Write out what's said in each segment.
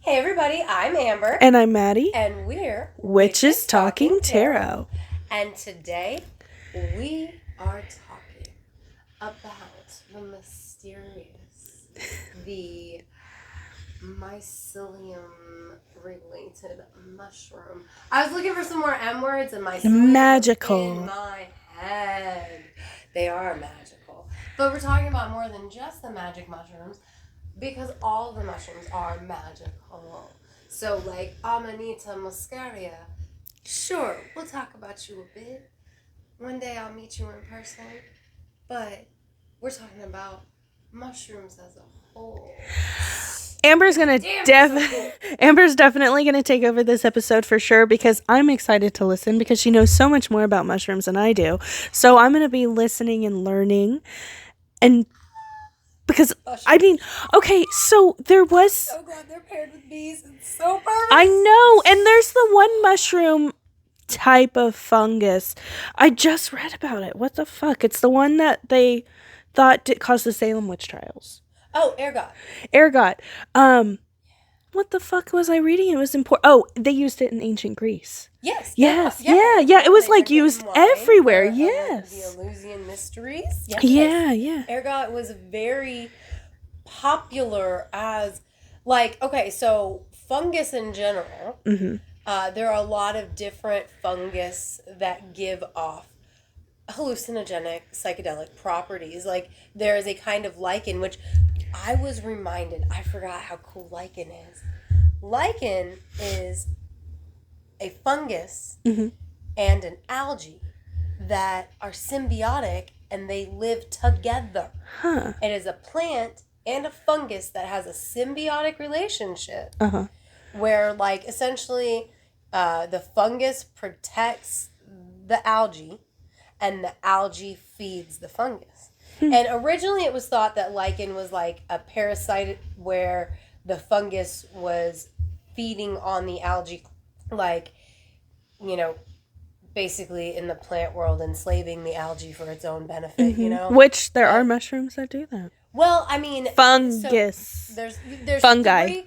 Hey everybody, I'm Amber. And I'm Maddie. And we're Witches Talking Tarot. And today we are talking about the mysterious, the mycelium related mushroom. I was looking for some more M words and mycelium magical in my head. They are magical. But we're talking about more than just the magic mushrooms. Because all the mushrooms are magical. So, like, Amanita muscaria. Sure, we'll talk about you a bit. One day I'll meet you in person. But we're talking about mushrooms as a whole. Amber's definitely gonna take over this episode for sure because I'm excited to listen because she knows so much more about mushrooms than I do. So I'm gonna be listening and learning and because, I mean, okay, so there was... So glad they're paired with bees. It's so perfect. I know, and there's the one mushroom type of fungus. I just read about it. What the fuck? It's the one that they thought caused the Salem witch trials. Oh, ergot. Ergot. What the fuck was I reading? It was important. Oh, they used it in ancient Greece. Yes. Yeah. It was like used everywhere. Yes. The Eleusinian mysteries. Yes. Yeah. Ergot was very popular as, like, okay, so fungus in general. Mm-hmm. There are a lot of different fungus that give off hallucinogenic, psychedelic properties. Like, there is a kind of lichen, which I was reminded, I forgot how cool lichen is. Lichen is a fungus mm-hmm. and an algae that are symbiotic and they live together. Huh. It is a plant and a fungus that has a symbiotic relationship where, like, essentially the fungus protects the algae and the algae feeds the fungus. And originally it was thought that lichen was like a parasite where the fungus was feeding on the algae, like, you know, basically in the plant world enslaving the algae for its own benefit, you know? Which there are mushrooms that do that. Well, I mean... Fungus. So there's fungi.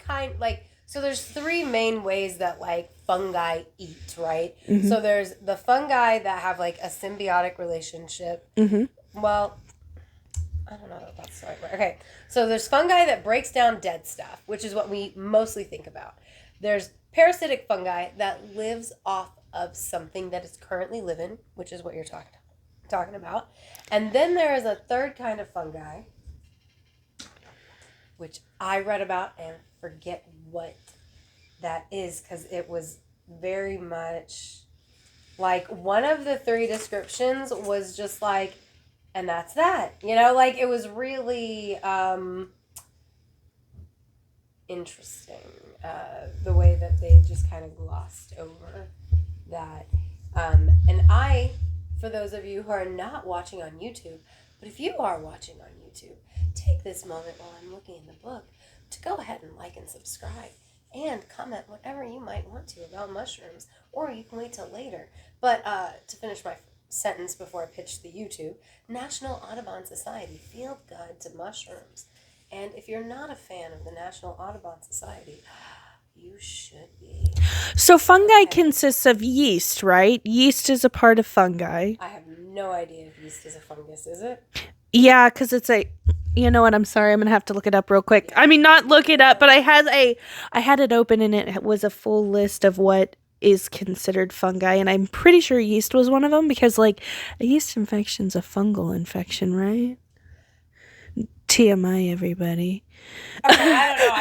There's three main ways that, like, fungi eat, right? Mm-hmm. So there's the fungi that have, like, a symbiotic relationship. Mm-hmm. Well... I don't know if that's the right word. Okay, so there's fungi that breaks down dead stuff, which is what we mostly think about. There's parasitic fungi that lives off of something that is currently living, which is what you're talking about. And then there is a third kind of fungi, which I read about and forget what that is because it was very much like one of the three descriptions was just like, and that's that. You know, like, it was really interesting, the way that they just kind of glossed over that. And I, for those of you who are not watching on YouTube, but if you are watching on YouTube, take this moment while I'm looking in the book to go ahead and like and subscribe and comment whatever you might want to about mushrooms, or you can wait till later. But to finish my sentence before I pitch the YouTube, National Audubon Society Field Guide to Mushrooms. And if you're not a fan of the National Audubon Society, you should be. So fungi consists of yeast, right? Yeast is a part of fungi. I have no idea if yeast is a fungus, is it? Yeah, because it's a... You know what? I'm sorry. I'm going to have to look it up real quick. I mean, not look it up, but I had it open and it was a full list of what is considered fungi, and I'm pretty sure yeast was one of them because, like, a yeast infection's a fungal infection, right? TMI, everybody. Okay, I don't know.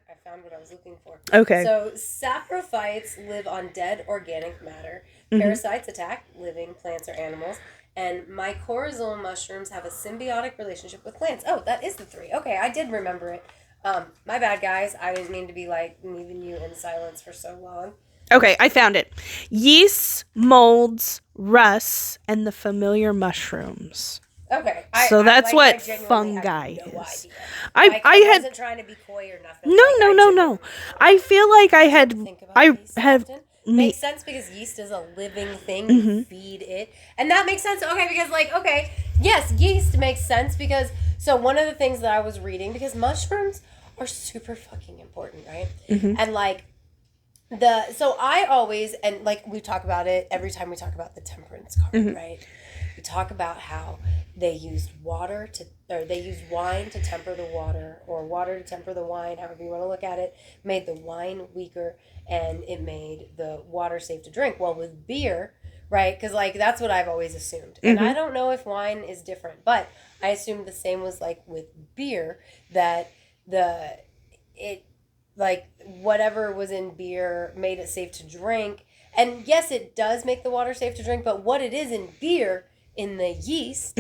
I found what I was looking for. Okay. So saprophytes live on dead organic matter. Parasites attack living plants or animals. And mycorrhizal mushrooms have a symbiotic relationship with plants. Oh, that is the three. Okay, I did remember it. My bad, guys. I didn't mean to be, like, leaving you in silence for so long. Okay, I found it. Yeasts, molds, rusts, and the familiar mushrooms. Okay. That's what fungi is. I wasn't trying to be coy or nothing. No. I feel like I have... Makes sense because yeast is a living thing. You feed it. And that makes sense. Okay, because, like, okay, yes, yeast makes sense because... So one of the things that I was reading, because mushrooms are super fucking important, right? Mm-hmm. And like so I always, and like we talk about it every time we talk about the temperance card, Mm-hmm. right? We talk about how they used wine to temper the water, or water to temper the wine, however you want to look at it, made the wine weaker, and it made the water safe to drink. Well, with beer, right? Because like that's what I've always assumed, and I don't know if wine is different, but I assumed the same was like with beer, that like whatever was in beer made it safe to drink. And yes, it does make the water safe to drink, but what it is in beer, in the yeast,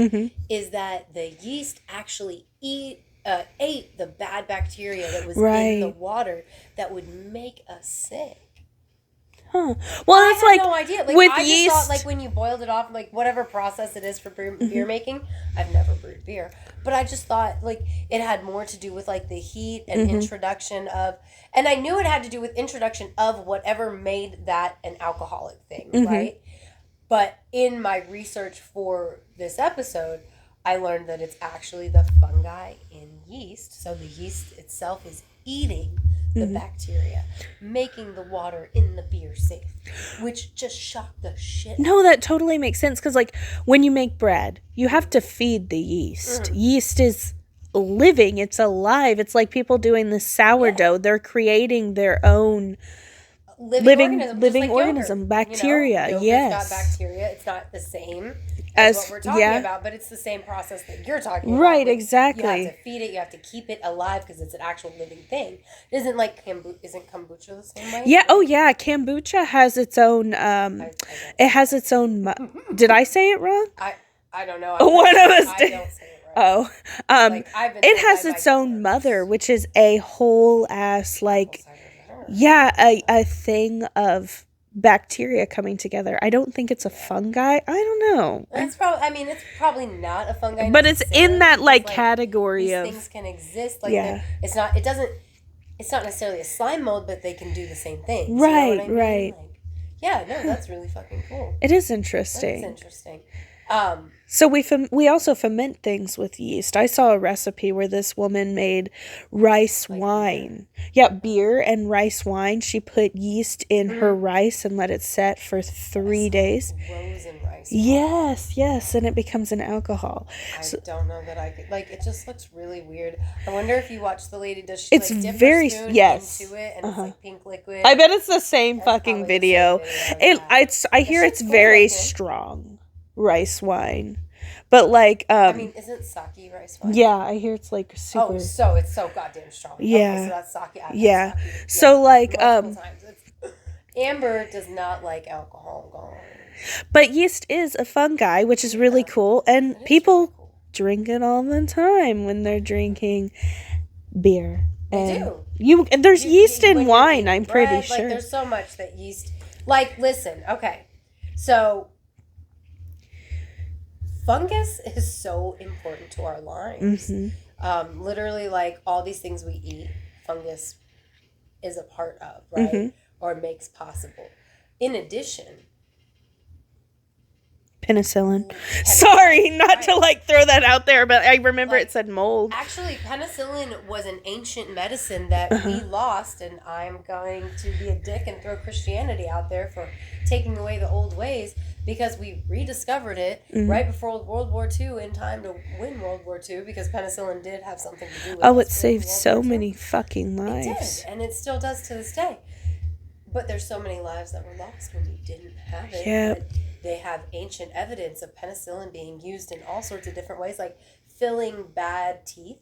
is that the yeast actually ate the bad bacteria that was in the water that would make us sick. Huh. Well, it's I had no idea. Like, with I yeast, just thought, like, when you boiled it off, like, whatever process it is for beer making, I've never brewed beer, but I just thought, like, it had more to do with, like, the heat and introduction of, and I knew it had to do with introduction of whatever made that an alcoholic thing, right? But in my research for this episode, I learned that it's actually the fungi in yeast. So the yeast itself is eating the bacteria, making the water in the beer safe, which just shocked the shit. No, that totally makes sense, because like when you make bread, you have to feed the yeast. Yeast is living, it's alive. It's like people doing the sourdough. They're creating their own living organism, bacteria. You know, yes, got bacteria. It's not the same as what we're talking about, but it's the same process that you're talking about. Right, Like, exactly. You have to feed it. You have to keep it alive because it's an actual living thing. It isn't like isn't kombucha the same way? Yeah. Oh, yeah. Kombucha has its own. It has its own. Did I say it wrong? I don't know. One of us did. I don't say it right. Oh, Like, I've been it told has by its my own grandmothers. mother, which is a whole ass like. Yeah, a thing of bacteria coming together. I don't think it's a fungi. I don't know. It's probably. I mean, it's probably not a fungi, But it's in that like because, category these of things can exist. Like, Yeah. it's not. It doesn't. It's not necessarily a slime mold, but they can do the same thing. Right, You know what I mean? right. Like, yeah, no, that's really fucking cool. It is That's interesting. interesting. So we also ferment things with yeast. I saw a recipe where this woman made rice wine. Yeah, beer and rice wine. She put yeast in her rice and let it set for 3 days. Frozen rice. Yes, and it becomes an alcohol. I don't know that I could. Like, it just looks really weird. I wonder if you watch the lady, does she It's like dip very- her spoon yes. into it and it's like pink liquid? I bet it's the same That's fucking probably the video. same video, I hear shit's it's cool very looking. strong rice wine. But like I mean, isn't sake rice wine? yeah, I hear it's like super Oh, so it's so goddamn strong. Yeah. Okay, so that's sake. I've had Yeah. sake. So like Multiple times. Amber does not like alcohol. but yeast is a fungi, which is really cool, and people drink it all the time when they're drinking beer. They And do. there's yeast when in you're wine, eating I'm bread, pretty like, sure. there's so much that yeast. Like, listen, okay, so fungus is so important to our lives. Literally, like, all these things we eat, fungus is a part of, right? Or makes possible. In addition, Penicillin. Sorry, not to like throw that out there, but I remember Like, it said mold. actually, penicillin was an ancient medicine that we lost, and I'm going to be a dick and throw Christianity out there for taking away the old ways, because we rediscovered it right before World War II, in time to win World War II, because penicillin did have something to do with Oh, us it saved winning World so War II. many fucking It lives. did, and it still does to this day. But there's so many lives that were lost when we didn't have it. Yep. But they have ancient evidence of penicillin being used in all sorts of different ways, like filling bad teeth.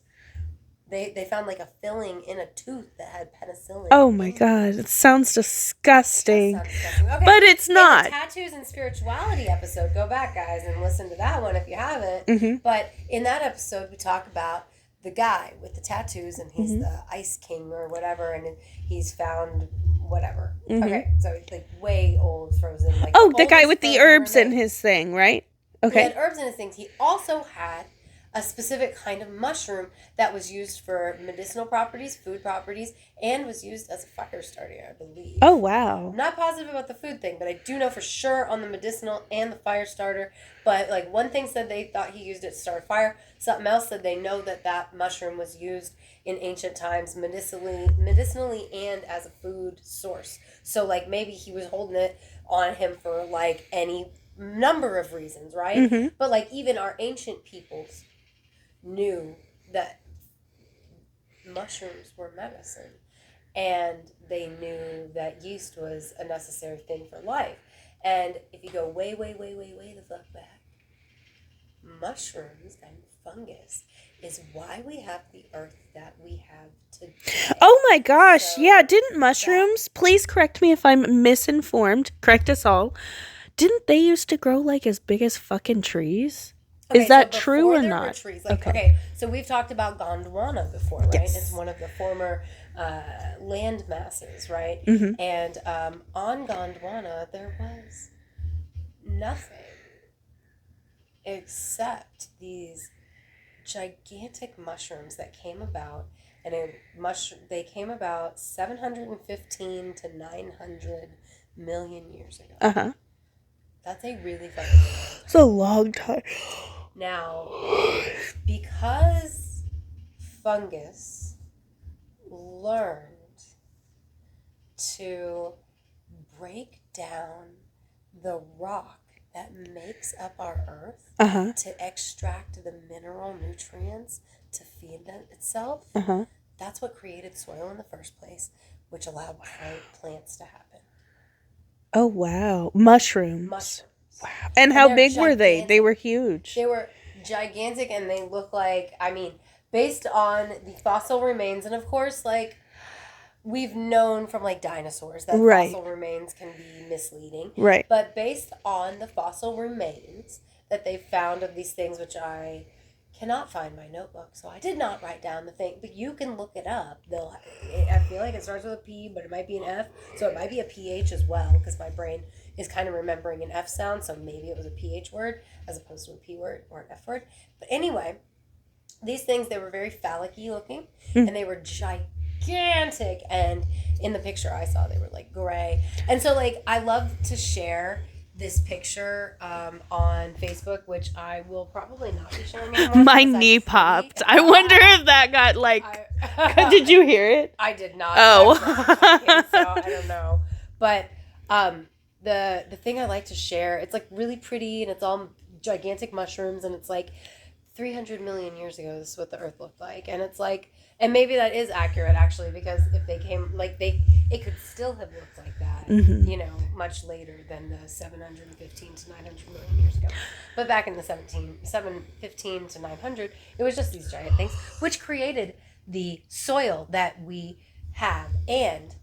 They found like a filling in a tooth that had penicillin. Oh my god, it sounds disgusting. That sounds disgusting. Okay. But it's In not. the tattoos and spirituality episode, go back, guys, and listen to that one if you haven't. But in that episode, we talk about the guy with the tattoos, and he's the Ice King or whatever, and he's found whatever. Okay, so he's like way old, frozen. Like Oh, the guy oldest with the frozen herbs in mermaid. his thing, right? He Okay. had herbs in his things. He also had a specific kind of mushroom that was used for medicinal properties, food properties, and was used as a fire starter, I believe. Oh, wow. I'm not positive about the food thing, but I do know for sure on the medicinal and the fire starter. But like one thing said they thought he used it to start a fire. Something else said they know that mushroom was used in ancient times medicinally and as a food source. So like maybe he was holding it on him for like any number of reasons, right? Mm-hmm. But like even our ancient peoples knew that mushrooms were medicine, and they knew that yeast was a necessary thing for life. And if you go way the fuck back, mushrooms and fungus is why we have the earth that we have today. Oh my gosh. So yeah, didn't mushrooms, please correct me if I'm misinformed, correct us all, didn't they used to grow like as big as fucking trees? Okay, Is that so true or there were not? trees, like, okay, so we've talked about Gondwana before, right? Yes. It's one of the former land masses, right? Mm-hmm. And on Gondwana, there was nothing except these gigantic mushrooms that came about, and they came about 715 to 900 million years ago. Uh-huh. That's a really fucking long time. It's a long time. Now, because fungus learned to break down the rock that makes up our earth Uh-huh. to extract the mineral nutrients to feed itself, Uh-huh. that's what created soil in the first place, which allowed plants to happen. Oh, wow. Mushrooms. Mushrooms. Wow. And how they're big were they? gigantic. They were huge. They were gigantic, and they look like, I mean, based on the fossil remains, and of course, like, we've known from, like, dinosaurs that Right. fossil remains can be misleading. Right. But based on the fossil remains that they found of these things, which I cannot find my notebook, so I did not write down the thing, but you can look it up. I feel like it starts with a P, but it might be an F, so it might be a PH as well, because my brain is kind of remembering an F sound, so maybe it was a PH word as opposed to a P word or an F word. But anyway, these things, they were very phallic-y looking, and they were gigantic, and in the picture I saw, they were like gray. And so like I love to share this picture on Facebook, which I will probably not be sharing anymore. My knee popped. I wonder if that got like... Did you hear it? I did not. Oh. So I don't know. But the thing I like to share, it's like really pretty, and it's all gigantic mushrooms, and it's like 300 million years ago, this is what the earth looked like. And it's like, and maybe that is accurate actually, because if they came, like it could still have looked like that, Mm-hmm. you know, much later than the 715 to 900 million years ago. But back in the 715 to 900, it was just these giant things, which created the soil that we have. And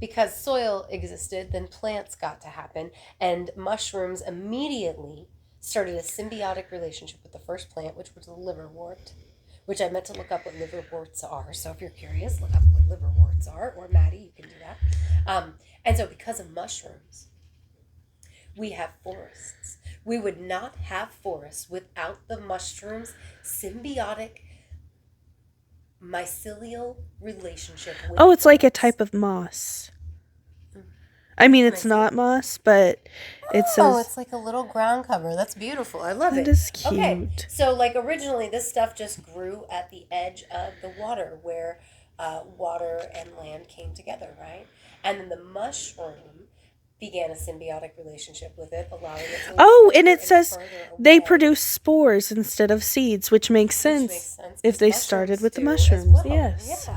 because soil existed, then plants got to happen, and mushrooms immediately started a symbiotic relationship with the first plant, which was the liverwort, which I meant to look up what liverworts are. So if you're curious, look up what liverworts are, or Maddie, you can do that. And so because of mushrooms, we have forests. We would not have forests without the mushrooms' symbiotic mycelial relationship with Oh, it's like a plants. type of moss. I mean, it's not moss, but it Oh, says... it's like a little ground cover. That's beautiful. I love it. That is cute. Okay, so like originally this stuff just grew at the edge of the water where water and land came together, right? And then the mushroom began a symbiotic relationship with it, allowing it to... Oh, and it says further they away, produce spores instead of seeds, which makes which sense, makes sense if 'cause they started with the mushrooms do as mushrooms. well. Yes.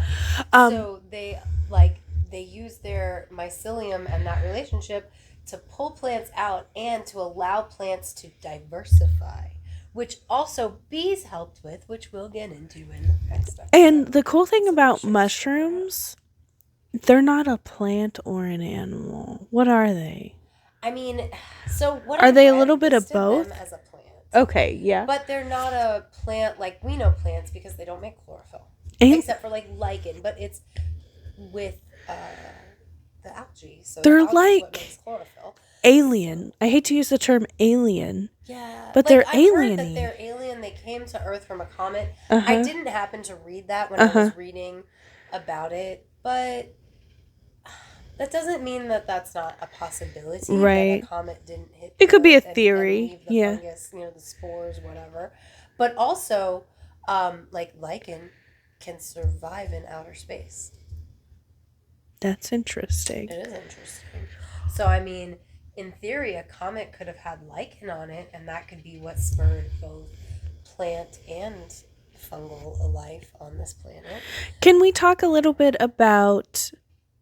Yeah. So they use their mycelium and that relationship to pull plants out and to allow plants to diversify, which also bees helped with, which we'll get into in the next episode. And the cool thing about mushrooms, they're not a plant or an animal. What are they? I mean, so what Are I they a read little bit of listed them both? as a plant. Okay, yeah. But they're not a plant like we know plants, because they don't make chlorophyll. And Except for like lichen, but it's with the algae. So they're the algae is like what makes chlorophyll. alien. I hate to use the term alien. Yeah, But like, they're I've heard that alien-y. they're alien alien. They came to Earth from a comet. Uh-huh. I didn't happen to read that when I was reading about it, but that doesn't mean that that's not a possibility. Right. That a comet didn't hit. It could be a Earth theory. And leave the fungus, the spores, whatever. But also, like lichen can survive in outer space. That's interesting. It is interesting. So, I mean, in theory, a comet could have had lichen on it, and that could be what spurred both plant and fungal life on this planet. Can we talk a little bit about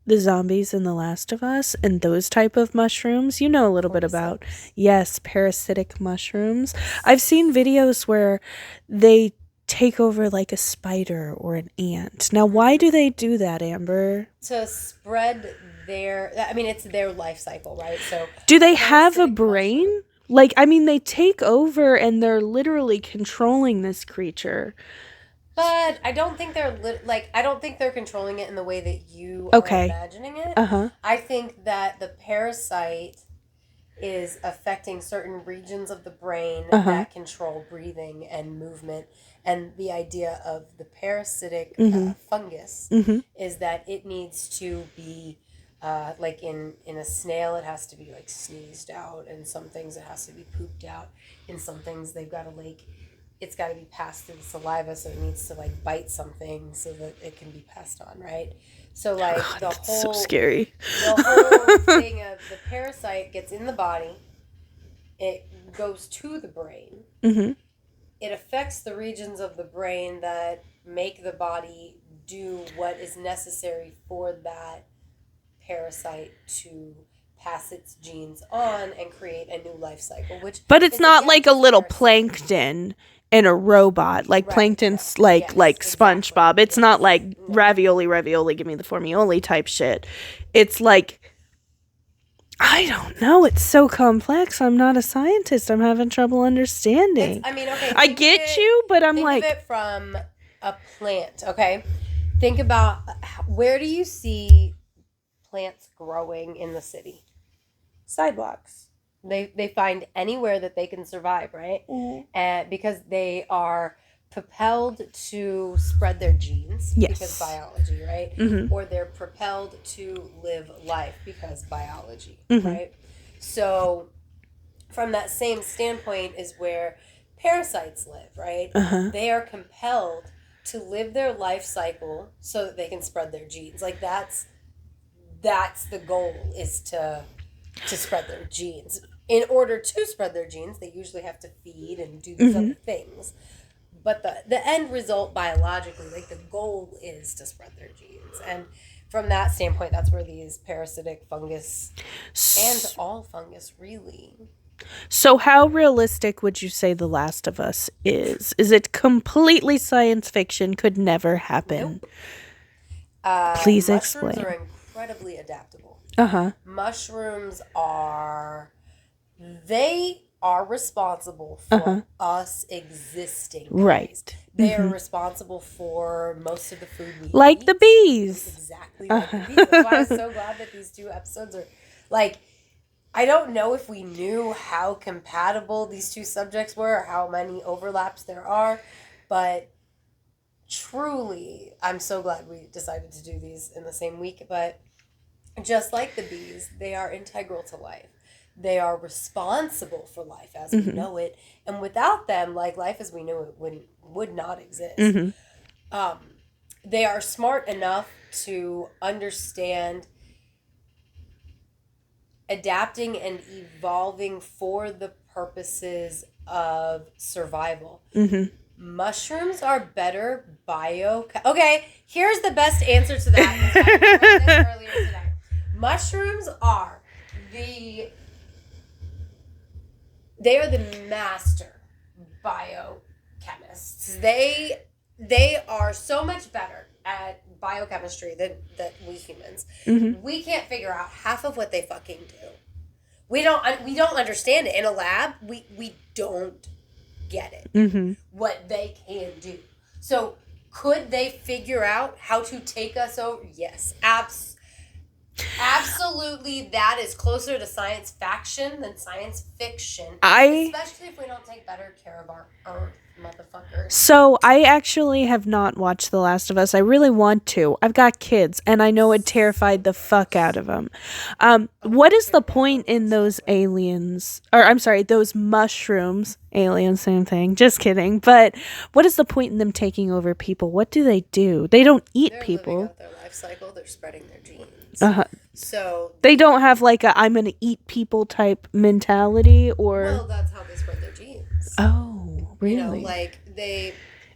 the zombies in The Last of Us and those type of mushrooms? You know a little bit about, yes, parasitic mushrooms. I've seen videos where they take over like a spider or an ant. Now, why do they do that, Amber? To spread it's their life cycle, right? So do they have a brain? Like, I mean, they take over and they're literally controlling this creature. But I don't think they're controlling it in the way that you are imagining it. I think that the parasite is affecting certain regions of the brain that control breathing and movement. And the idea of the parasitic fungus is that it needs to be, like in a snail, it has to be like sneezed out. And some things it has to be pooped out. In some things they've got to it's got to be passed through the saliva, so it needs to like bite something so that it can be passed on, right? So like that's so scary. The whole thing of the parasite gets in the body, it goes to the brain. It affects the regions of the brain that make the body do what is necessary for that parasite to pass its genes on and create a new life cycle. But it's not like a little plankton in a robot, like plankton's like SpongeBob. Exactly. It's not like ravioli, give me the formioli type shit. It's like, I don't know. It's so complex. I'm not a scientist. I'm having trouble understanding. I get you, but I'm like... Think of it from a plant, okay? Think about, where do you see plants growing in the city? Sidewalks. They find anywhere that they can survive, right? Because they are propelled to spread their genes because biology, right? Or they're propelled to live life because biology, right? So from that same standpoint is where parasites live, right? They are compelled to live their life cycle so that they can spread their genes. Like that's the goal, is to spread their genes. In order to spread their genes, they usually have to feed and do these other things. But the end result biologically, like the goal is to spread their genes. And from that standpoint, that's where these parasitic fungus and all fungus really. So how realistic would you say The Last of Us is? Is it completely science fiction, could never happen? Nope. Please explain. Mushrooms are incredibly adaptable. Mushrooms they are responsible for us existing. Right. They are responsible for most of the food we like eat. The bees. Exactly like the bees. That's why I'm so glad that these two episodes are, like, I don't know if we knew how compatible these two subjects were or how many overlaps there are, but truly, I'm so glad we decided to do these in the same week. But just like the bees, they are integral to life. They are responsible for life as we know it. And without them, like, life as we know it would not exist. They are smart enough to understand adapting and evolving for the purposes of survival. Mushrooms are better Okay, here's the best answer to that. I talked about this earlier today. Mushrooms are they are the master biochemists. They are so much better at biochemistry than we humans. We can't figure out half of what they fucking do. We don't understand it. In a lab, we don't get it. What they can do. So could they figure out how to take us over? Yes, Absolutely, that is closer to science fiction than science fiction. Especially if we don't take better care of our earth, motherfuckers. So I actually have not watched The Last of Us. I really want to. I've got kids, and I know it terrified the fuck out of them. What is the point in those aliens? Or I'm sorry, those mushrooms. Aliens, same thing. Just kidding. But what is the point in them taking over people? What do? They don't eat people. Living out their life cycle. They're spreading their genes. So they don't have like a I'm gonna eat people type mentality, or well, that's how they spread their genes. Oh, really? You know, like they.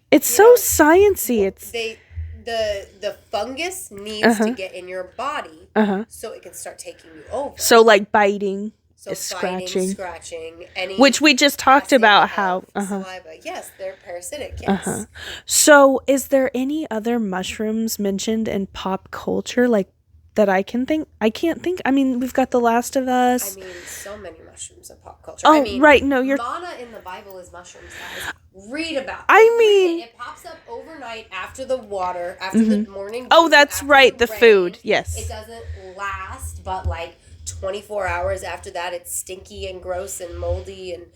It's so sciencey. It's the fungus needs to get in your body so it can start taking you over. So like biting, so scratching, which we just talked about how saliva. Yes, they're parasitic. Yes. So is there any other mushrooms mentioned in pop culture like that I can think? I can't think. I mean, we've got The Last of Us. I mean, so many mushrooms in pop culture. Oh, I mean, right. No, you're. Mana in the Bible is mushrooms, guys. Read about it. I mean, it pops up overnight after the water, after the morning. Oh, that's right. The rain. food. Yes. It doesn't last, but like 24 hours after that, it's stinky and gross and moldy. And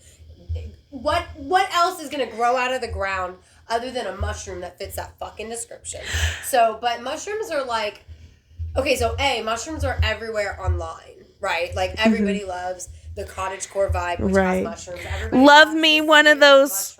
what else is gonna grow out of the ground other than a mushroom that fits that fucking description? So, but mushrooms are like. Okay, so mushrooms are everywhere online, right? Like everybody loves the cottagecore vibe, which has mushrooms. Everybody Love me one of those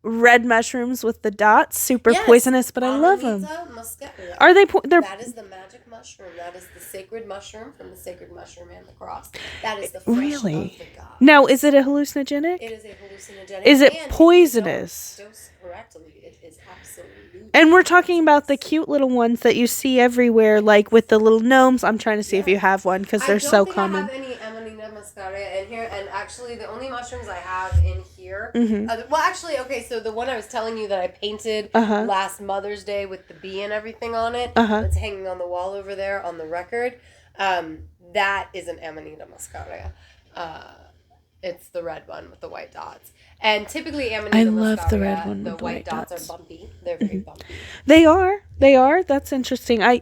red mushrooms with the dots, super poisonous, but I love them. Muscaria. Are they? That is the magic mushroom. That is the sacred mushroom from the sacred mushroom and the cross. That is the flesh of the god. Now, is it a hallucinogenic? It is a hallucinogenic. Is it poisonous? If you don't dose correctly, it is absolutely. And we're talking about the cute little ones that you see everywhere, like with the little gnomes. I'm trying to see if you have one because they're so common. I don't think I have any Amanita muscaria in here, and actually the only mushrooms I have in here. Well, actually, okay, so the one I was telling you that I painted last Mother's Day with the bee and everything on it, that's hanging on the wall over there on the record, that is an Amanita muscaria. It's the red one with the white dots. And typically Amanita muscaria, the red one with the white dots are bumpy. They're very bumpy. They are. That's interesting.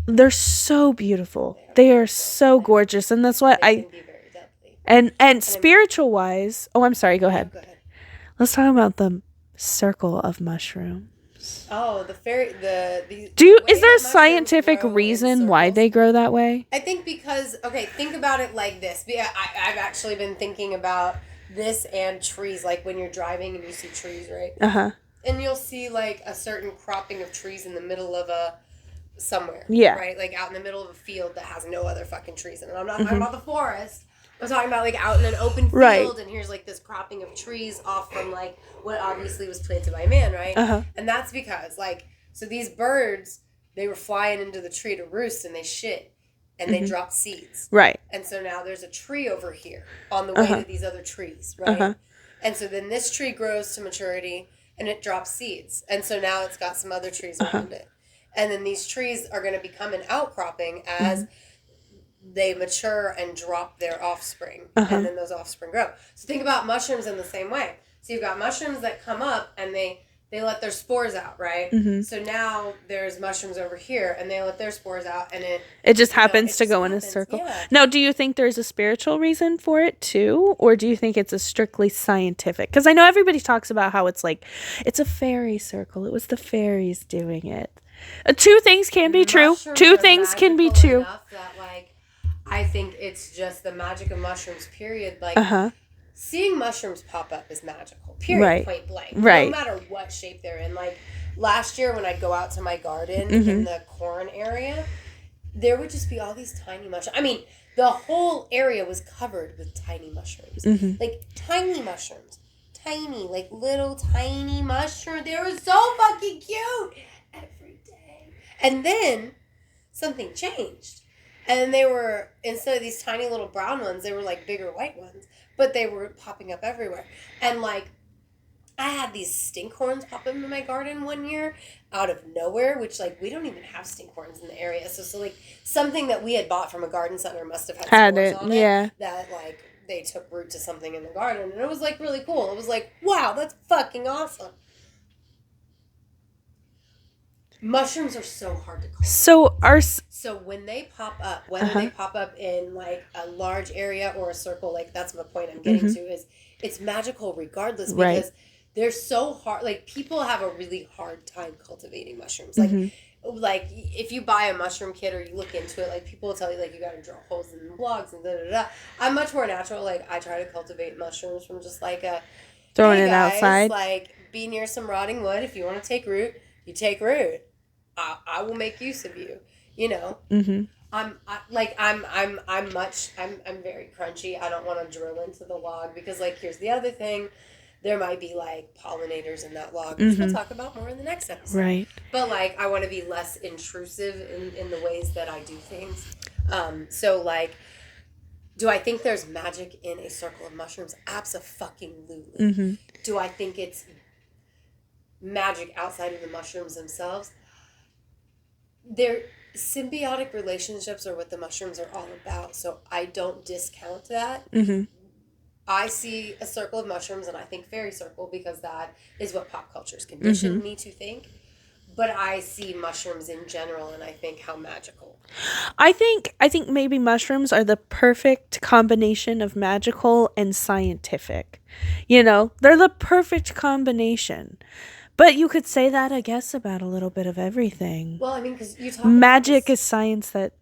They're so beautiful. They are so gorgeous, and that's why They can be very deadly. And spiritual wise. Oh, I'm sorry. Go ahead. Go ahead. Let's talk about the circle of mushrooms. Oh, the fairy. Is there a scientific reason why they grow that way? I think because think about it like this. I've actually been thinking about this and trees, like when you're driving and you see trees, right? And you'll see like a certain cropping of trees in the middle of somewhere. Yeah. Right? Like out in the middle of a field that has no other fucking trees in it. I'm not talking about the forest. I'm talking about like out in an open field and here's like this cropping of trees off from like what obviously was planted by man, right? And that's because like, so these birds, they were flying into the tree to roost and they shit. And they dropped seeds. Right. And so now there's a tree over here on the way to these other trees, right? And so then this tree grows to maturity and it drops seeds. And so now it's got some other trees around it. And then these trees are going to become an outcropping as they mature and drop their offspring. And then those offspring grow. So think about mushrooms in the same way. So you've got mushrooms that come up and they let their spores out, right? So now there's mushrooms over here, and they let their spores out, and it just happens to go in a circle. Yeah. Now, do you think there's a spiritual reason for it too, or do you think it's a strictly scientific? Because I know everybody talks about how it's like it's a fairy circle. It was the fairies doing it. Two things can be true. Two things can be true. Enough that, like, I think it's just the magic of mushrooms. Period. Like. Seeing mushrooms pop up is magical. Period. Point blank. Right. No matter what shape they're in. Like last year when I'd go out to my garden in the corn area, there would just be all these tiny mushrooms. I mean, the whole area was covered with tiny mushrooms. Like tiny mushrooms. Tiny, like little tiny mushrooms. They were so fucking cute every day. And then something changed. And they were, instead of these tiny little brown ones, they were like bigger white ones. But they were popping up everywhere. And, like, I had these stinkhorns pop up in my garden one year out of nowhere, which, like, we don't even have stinkhorns in the area. So like, something that we had bought from a garden center must have had spores on it. That, like, they took root to something in the garden. And it was, like, really cool. It was like, wow, that's fucking awesome. Mushrooms are so hard to cultivate. So when they pop up, whether they pop up in like a large area or a circle, like that's the point I'm getting to, is it's magical regardless, because they're so hard. Like, people have a really hard time cultivating mushrooms. Like if you buy a mushroom kit or you look into it, like, people will tell you, like, you got to drill holes in the blocks and da-da-da. I'm much more natural. Like, I try to cultivate mushrooms from just like a throwing hey it guys, outside. like, be near some rotting wood. If you want to take root, you take root. I will make use of you. You know. I'm very crunchy. I don't want to drill into the log because, like, here's the other thing. There might be, like, pollinators in that log, which we'll talk about more in the next episode. Right. But, like, I want to be less intrusive in the ways that I do things. So, like, do I think there's magic in a circle of mushrooms? Abso-fucking-lutely. Do I think it's magic outside of the mushrooms themselves? Their symbiotic relationships are what the mushrooms are all about, so I don't discount that. I see a circle of mushrooms and I think fairy circle because that is what pop culture's conditioned me to think. But I see mushrooms in general and I think how magical. I think maybe mushrooms are the perfect combination of magical and scientific. You know, they're the perfect combination. But you could say that, I guess, about a little bit of everything. Well, I mean, because you talk magic is science that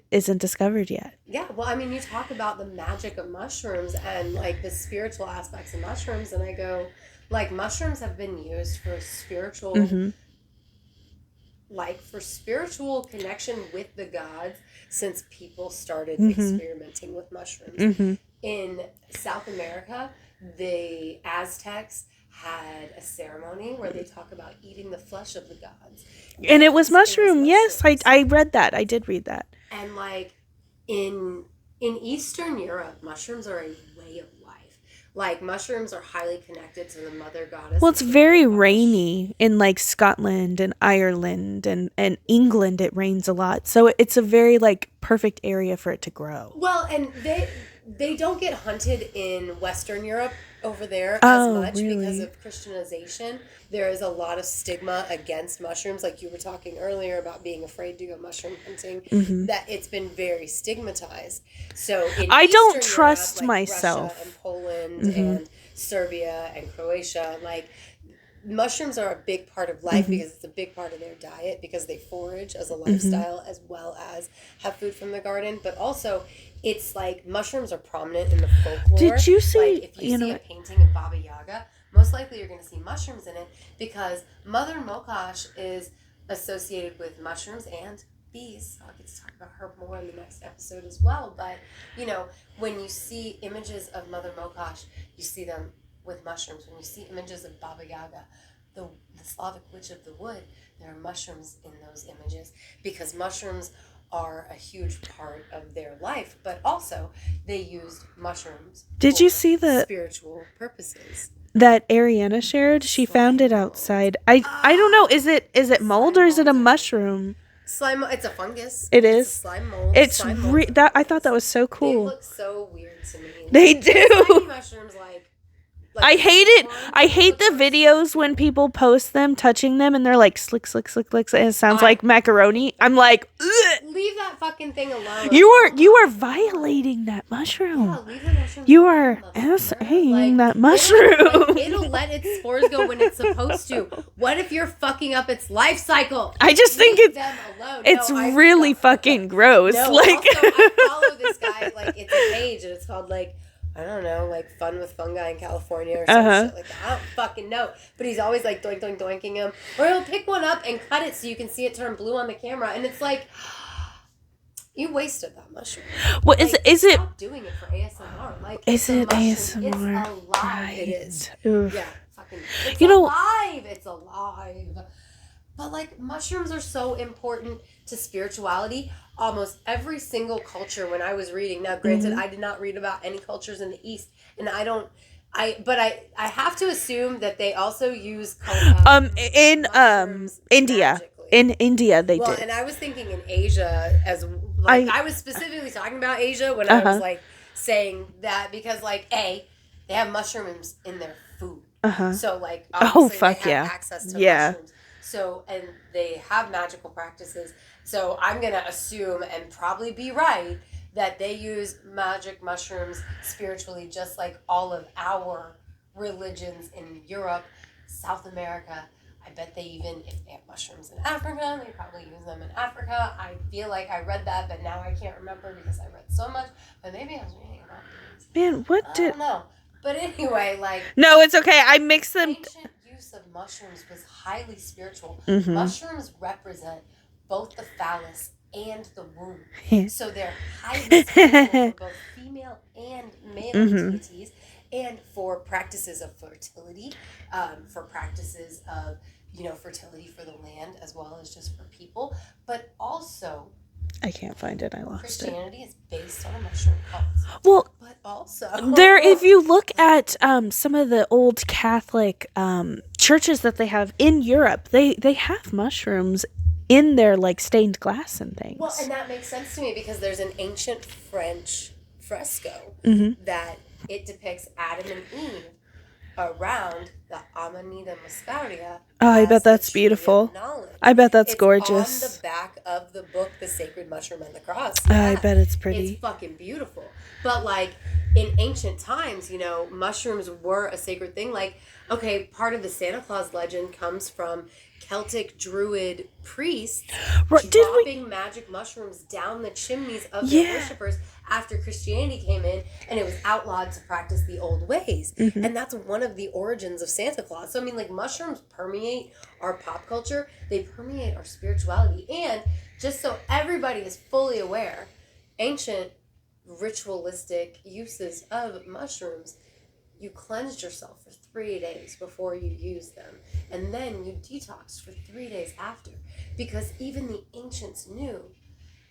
isn't discovered yet. Yeah, well, I mean, you talk about the magic of mushrooms and, like, the spiritual aspects of mushrooms, and I go, like, mushrooms have been used for spiritual, like, for spiritual connection with the gods since people started experimenting with mushrooms. In South America, the Aztecs had a ceremony where they talk about eating the flesh of the gods. And it was mushroom. Yes, I read that. I did read that. And, like, in Eastern Europe, mushrooms are a way of life. Like, mushrooms are highly connected to the mother goddess. Well, it's very rainy in, like, Scotland and Ireland and England. It rains a lot. So it's a very, like, perfect area for it to grow. Well, and they don't get hunted in Western Europe over there as much because of Christianization. There is a lot of stigma against mushrooms, like you were talking earlier about being afraid to go mushroom hunting. That it's been very stigmatized. So I don't Eastern trust Europe, like myself. Russia and Poland and Serbia and Croatia, like, mushrooms are a big part of life because it's a big part of their diet because they forage as a lifestyle as well as have food from the garden. But also, it's like mushrooms are prominent in the folklore. Did you see? Like, if you see a painting of Baba Yaga, most likely you're going to see mushrooms in it because Mother Mokash is associated with mushrooms and bees. I'll get to talk about her more in the next episode as well. But, you know, when you see images of Mother Mokash, you see them with mushrooms. When you see images of Baba Yaga, the Slavic witch of the wood, there are mushrooms in those images because mushrooms are a huge part of their life, but also they used mushrooms. Did you see the spiritual purposes that Ariana shared? She found it outside. I don't know. Is it mold or is it a mushroom? Slime. It's a fungus. It is. It's a slime mold. It's that. I thought that was so cool. They look so weird to me. They do. Slimy mushrooms, like I hate it. I hate the videos when people post them touching them and they're like slick, slick, slick, slick, and it sounds like macaroni. I'm like, ugh. Leave that fucking thing alone. You are violating that mushroom. Yeah, leave the mushroom. You are assing that mushroom. It'll let its spores go when it's supposed to. What if you're fucking up its life cycle? I just think it's really fucking gross. No, like, also, I follow this guy. Like, it's a page and it's called, like, I don't know, like Fun with Fungi in California or some shit like that. I don't fucking know. But he's always like doink, doink, doinking them. Or he'll pick one up and cut it so you can see it turn blue on the camera. And it's like, you wasted that mushroom. What like, is it? Stop doing it for ASMR. Like, is it ASMR? It's alive. Right. It is. Oof. Yeah, fucking. It's alive. It's alive. But, like, mushrooms are so important to spirituality. Almost every single culture when I was reading. Now, granted, I did not read about any cultures in the East, and I have to assume that they also use in India. Magically. In India, they did. And I was thinking in Asia as like I was specifically talking about Asia when I was like saying that because like they have mushrooms in their food. So like obviously they have access to mushrooms. So, and they have magical practices. So I'm going to assume and probably be right that they use magic mushrooms spiritually, just like all of our religions in Europe, South America. I bet they even, if they have mushrooms in Africa, they probably use them in Africa. I feel like I read that, but now I can't remember because I read so much. But maybe I was reading about these. Man, what I did... don't know. But anyway, like... No, it's okay. I mixed them... Ancient use of mushrooms was highly spiritual. Mhm. Mushrooms represent both the phallus and the womb. So they're highly spiritual for both female and male deities, and for practices of fertility, for practices of, fertility for the land as well as just for people. But also, I can't find it. I lost Christianity is based on a mushroom cult. Well, but also if you look at some of the old Catholic churches that they have in Europe, they have mushrooms in their like stained glass and things. Well, and that makes sense to me because there's an ancient French fresco that it depicts Adam and Eve around the Amanita Muscaria. Oh, I bet that's beautiful. I bet that's gorgeous. On the back of the book, The Sacred Mushroom and the Cross. Yeah. I bet it's pretty. It's fucking beautiful. But like in ancient times, mushrooms were a sacred thing. Like, okay, part of the Santa Claus legend comes from Celtic druid priests dropping magic mushrooms down the chimneys of their worshippers after Christianity came in, and it was outlawed to practice the old ways. And that's one of the origins of Santa Claus. So, I mean, like, mushrooms permeate our pop culture. They permeate our spirituality. And just so everybody is fully aware, ancient ritualistic uses of mushrooms, you cleansed yourself for 3 days before you used them, and then you detoxed for 3 days after, because even the ancients knew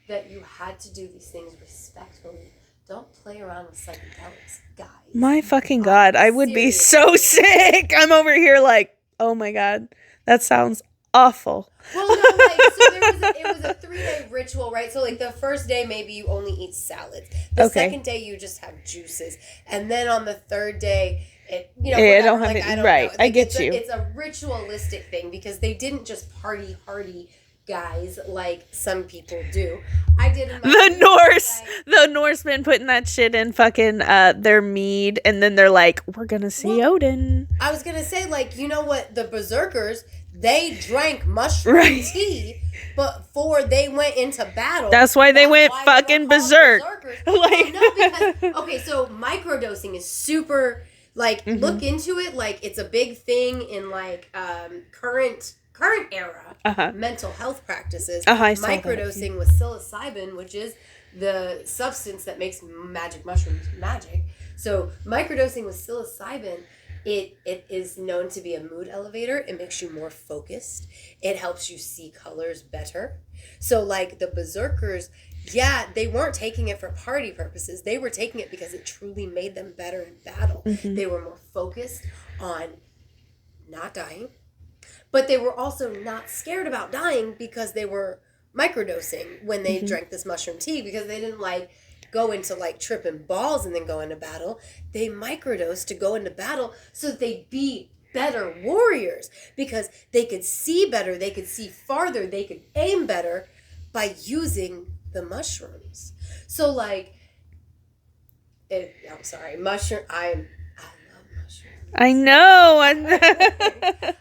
that you had to do these things respectfully. Don't play around with psychedelics, guys. My fucking God, I would be so sick. I'm over here like, oh my God, that sounds awful. Well, no, like, so it was a 3-day ritual, right? So, like, the first day, maybe you only eat salads. The second day, you just have juices. And then on the third day, I don't know. Like, I get you. It's a ritualistic thing because they didn't just party hardy guys like some people do. I did in my the Norsemen putting that shit in fucking their mead, and then they're like, we're gonna see Odin. I was gonna say, like, you know what, the berserkers, they drank mushroom tea before they went into battle. That's why they went fucking berserk. Okay, so microdosing is super, like, look into it. Like, it's a big thing in, like, current era mental health practices. Microdosing with psilocybin, which is the substance that makes magic mushrooms magic. So microdosing with psilocybin, it is known to be a mood elevator. It makes you more focused. It helps you see colors better. So, like, the berserkers, they weren't taking it for party purposes. They were taking it because it truly made them better in battle. They were more focused on not dying, but they were also not scared about dying because they were microdosing when they drank this mushroom tea, because they didn't, like, go into, like, tripping balls and then go into battle. They microdosed to go into battle so that they'd be better warriors, because they could see better, they could see farther, they could aim better by using the mushrooms. So, like, I love mushrooms. I know.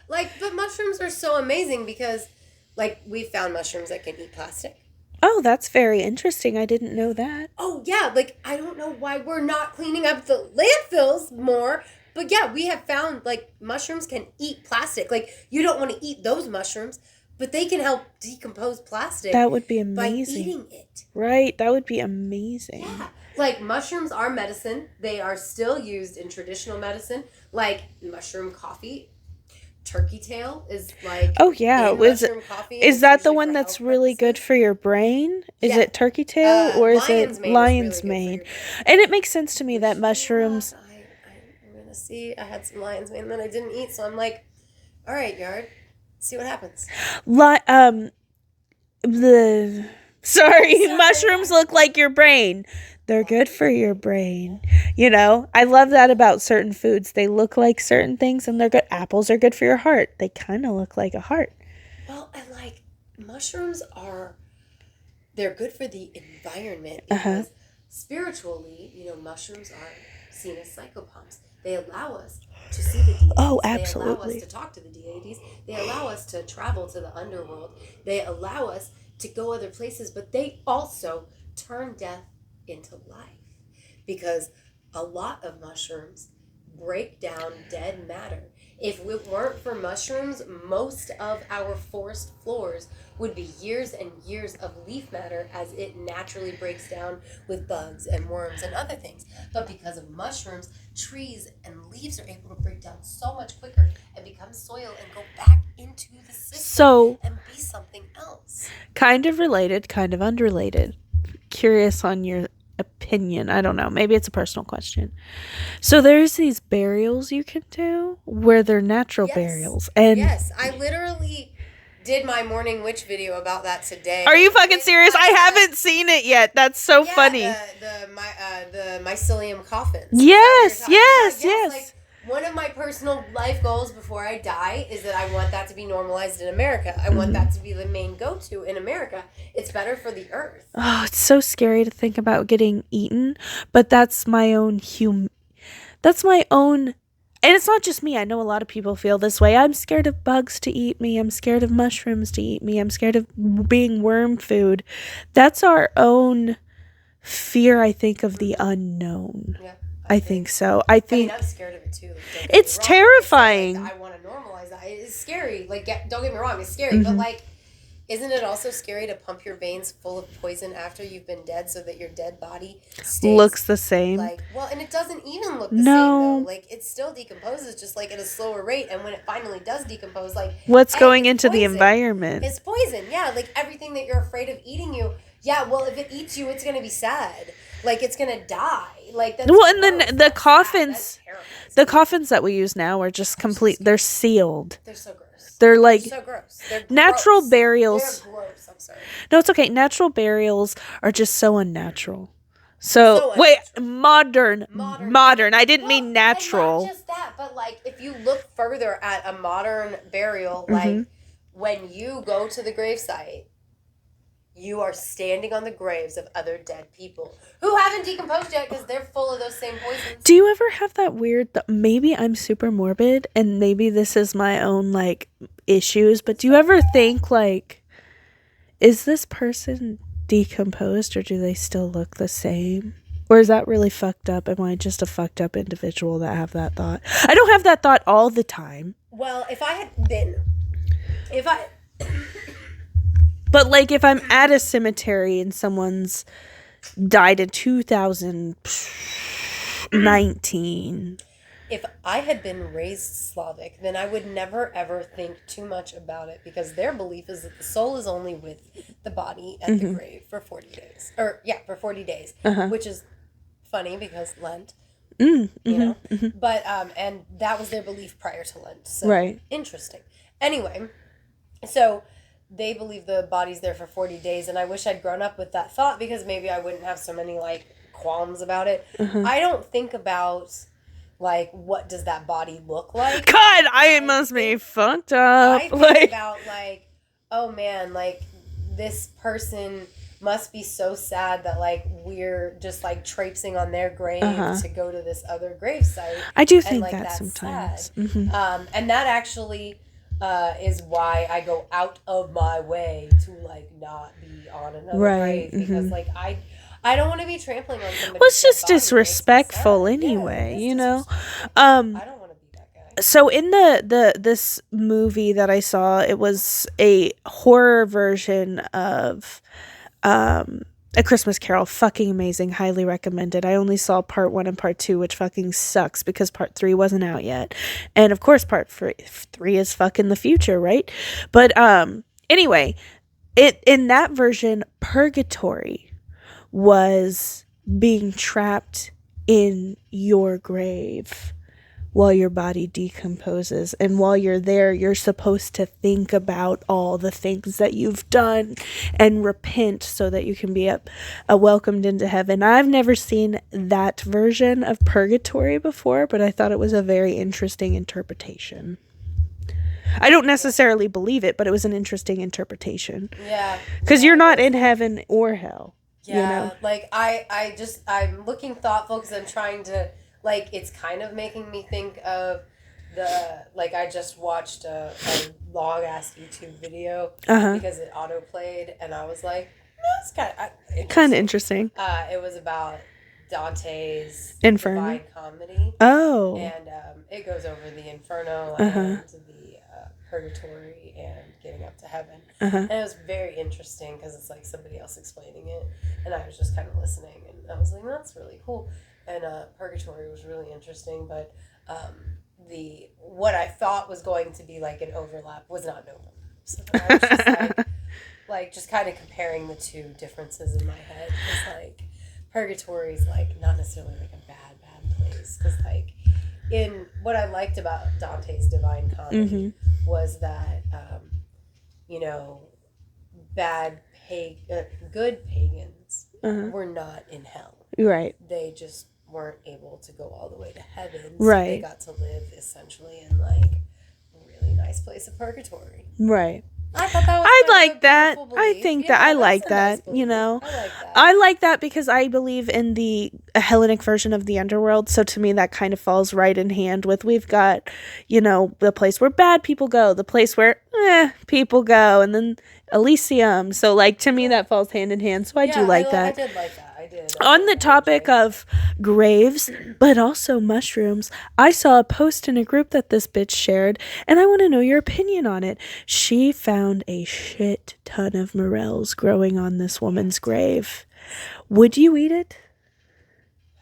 Like, but mushrooms are so amazing because, like, we found mushrooms that can eat plastic. Oh, that's very interesting. I didn't know that. Oh, yeah. Like, I don't know why we're not cleaning up the landfills more. But, yeah, we have found, like, mushrooms can eat plastic. Like, you don't want to eat those mushrooms, but they can help decompose plastic. That would be amazing. By eating it. Right. That would be amazing. Yeah. Like, mushrooms are medicine. They are still used in traditional medicine. Like, mushroom coffee. Turkey tail is, like, is that the one that's really good for your brain? Is it turkey tail or is it lion's mane? And it makes sense to me that mushrooms. I'm gonna see. I had some lion's mane that I didn't eat, so I'm like, all right, Yard, see what happens. Mushrooms look like your brain. They're good for your brain. You know, I love that about certain foods. They look like certain things and they're good. Apples are good for your heart. They kind of look like a heart. Well, and like mushrooms they're good for the environment because spiritually, mushrooms are seen as psychopomps. They allow us to see the deities. Oh, absolutely. They allow us to talk to the deities. They allow us to travel to the underworld. They allow us to go other places, but they also turn death into life because a lot of mushrooms break down dead matter. If it weren't for mushrooms, most of our forest floors would be years and years of leaf matter as it naturally breaks down with bugs and worms and other things. But because of mushrooms, trees and leaves are able to break down so much quicker and become soil and go back into the system and be something else. Kind of related, kind of unrelated. Curious on your opinion. I don't know. Maybe it's a personal question. So there's these burials you can do where they're natural burials. And yes, I literally did my morning witch video about that today. Are you fucking serious? I haven't seen it yet. That's so funny. The mycelium coffins. Yes. Like, one of my personal life goals before I die is that I want that to be normalized in America. I want that to be the main go-to in America. It's better for the earth. Oh, it's so scary to think about getting eaten, but that's my own and it's not just me. I know a lot of people feel this way. I'm scared of bugs to eat me. I'm scared of mushrooms to eat me. I'm scared of being worm food. That's our own fear, I think, of the unknown. Yeah. I think so. I mean, I'm scared of it too. It's terrifying. I want to normalize that. It's scary. Like, don't get me wrong, it's scary. But like, isn't it also scary to pump your veins full of poison after you've been dead so that your dead body looks the same? And it doesn't even look the same though. Like, it still decomposes just like at a slower rate. And when it finally does decompose, like, what's going into the environment? It's poison. Yeah, like everything that you're afraid of eating you. Yeah, well, if it eats you, it's gonna be sad. Like, it's gonna die. Like, that's and then the coffins that we use now are just complete. They're sealed. They're so gross. They're like so gross. They're natural gross. burials. They're gross. I'm sorry. No, it's okay. Natural burials are just so unnatural. So wait, modern. I didn't mean natural. And not just that, but like if you look further at a modern burial, like when you go to the gravesite, you are standing on the graves of other dead people who haven't decomposed yet because they're full of those same poisons. Do you ever have that weird... maybe I'm super morbid and maybe this is my own, like, issues, but do you ever think, like, is this person decomposed or do they still look the same? Or is that really fucked up? Am I just a fucked up individual that have that thought? I don't have that thought all the time. Well, But, like, if I'm at a cemetery and someone's died in 2019. If I had been raised Slavic, then I would never, ever think too much about it because their belief is that the soul is only with the body at the grave for 40 days. For 40 days, which is funny because Lent, you know. But, and that was their belief prior to Lent. So, right. Interesting. Anyway, so... they believe the body's there for 40 days, and I wish I'd grown up with that thought because maybe I wouldn't have so many, like, qualms about it. I don't think about, like, what does that body look like? God, it must be fucked up. I think about, like, oh, man, like, this person must be so sad that, like, we're just, like, traipsing on their grave to go to this other gravesite. I do think that sometimes. And that actually... is why I go out of my way to like not be on another grave because like I don't want to be trampling on somebody. Well, it's just disrespectful anyway, you know. I don't want to be that guy. So in this movie that I saw, it was a horror version of A Christmas Carol. Fucking amazing. Highly recommended. I only saw part 1 and part 2, which fucking sucks because part 3 wasn't out yet. And of course part 3 is fucking the future, right? But anyway, in that version, purgatory was being trapped in your grave while your body decomposes. And while you're there, you're supposed to think about all the things that you've done and repent so that you can be welcomed into heaven. I've never seen that version of purgatory before, but I thought it was a very interesting interpretation. I don't necessarily believe it, but it was an interesting interpretation. Yeah. Because you're not in heaven or hell. Yeah, you know? like I'm looking thoughtful because I'm trying to, like, it's kind of making me think of I just watched a long ass YouTube video because it auto played and I was like, that's kind of interesting. It was about Dante's Inferno? Divine Comedy. Oh. And it goes over the Inferno and the Purgatory and getting up to heaven. And it was very interesting because it's like somebody else explaining it. And I was just kind of listening and I was like, that's really cool. And Purgatory was really interesting, but what I thought was going to be like an overlap was not an overlap. So I was just like just kind of comparing the two differences in my head. Because like Purgatory is like not necessarily like a bad place. Because like in what I liked about Dante's Divine Comedy was that good pagans were not in hell. Right. They just weren't able to go all the way to heaven. So right. They got to live essentially in like a really nice place of purgatory. Right. I thought that was I like that. I think that I like that, nice you know. I like that. I like that because I believe in the Hellenic version of the underworld. So to me, that kind of falls right in hand with we've got, the place where bad people go, the place where people go, and then Elysium. So like to me, that falls hand in hand. So I do like that. I did like that. I did. On the topic of graves, but also mushrooms, I saw a post in a group that this bitch shared, and I want to know your opinion on it. She found a shit ton of morels growing on this woman's grave. Would you eat it?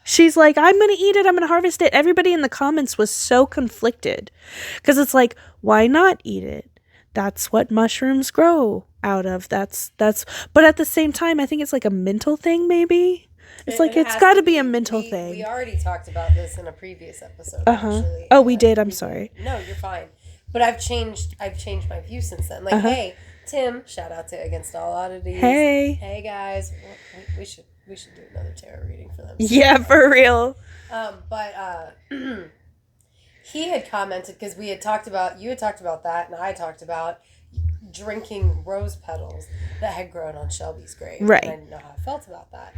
She's like, I'm going to eat it. I'm going to harvest it. Everybody in the comments was so conflicted because it's like, why not eat it? That's what mushrooms grow out of. That's but at the same time, I think it's like a mental thing maybe. It's like it's got to be a mental thing. We already talked about this in a previous episode actually. Oh, we did. I'm sorry. No, you're fine. But I've changed my view since then. Like, hey, Tim, shout out to Against All Oddities. Hey guys. We should do another tarot reading for them. Yeah, for real. But he had commented because you had talked about that, and I talked about drinking rose petals that had grown on Shelby's grave. Right. And I didn't know how I felt about that.